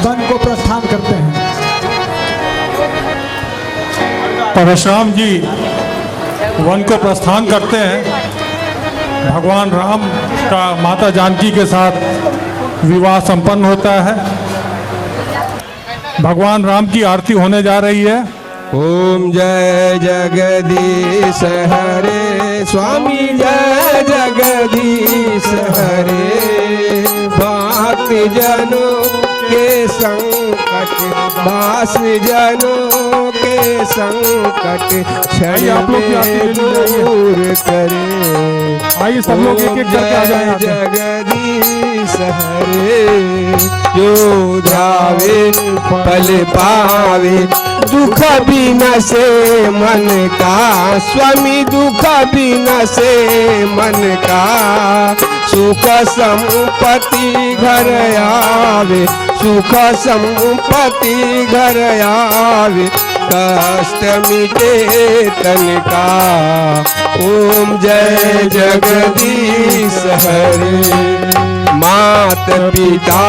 वन को प्रस्थान करते हैं। परशुराम जी वन को प्रस्थान करते हैं। भगवान राम का माता जानकी के साथ विवाह संपन्न होता है। भगवान राम की आरती होने जा रही है। ओम जय जगदीश हरे स्वामी जय जगदीश हरे भक्त जनों के संकट दास जनों के संकट क्षण में दूर करे। आइए सब लोग एक एक करके आ जाएं। जगदीश हरे जो जावे फल पावे दुख बिन से मन का स्वामी दुख बिन से मन का सुख संपत्ति घर आवे सुख संपत्ति घर आवे कष्ट मिटे तन का। ओम जय जगदीश हरे मात पिता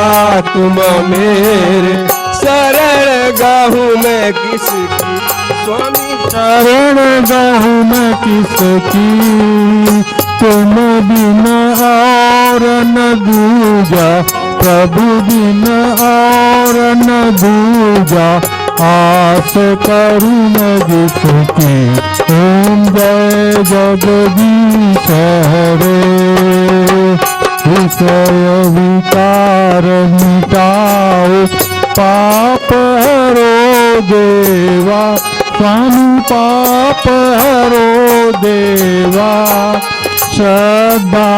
तुम मेरे शरण गहूँ मैं किसकी स्वामी शरण गहूँ मैं किसकी तुम बिन और न दूजा प्रभु बिन और न दूजा आस करूँ मैं जिसकी। ओम जय जगदीश हरे विषय विकार मिटाओ पाप हरो देवा स्वामी पाप हरो देवा श्रद्धा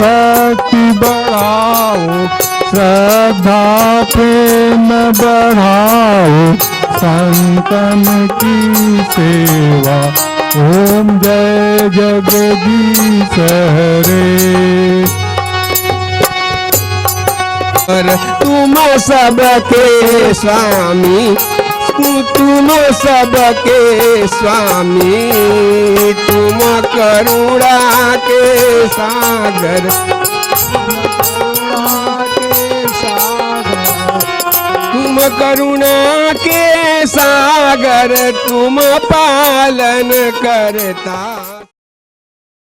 भक्ति बढ़ाओ श्रद्धा प्रेम बढ़ाओ संतन की सेवा। ओम जय जगदीश हरे तुम सबके स्वामी तुम सबके स्वामी तुम करुणा के सागर तुम करुणा के सागर तुम पालन करता।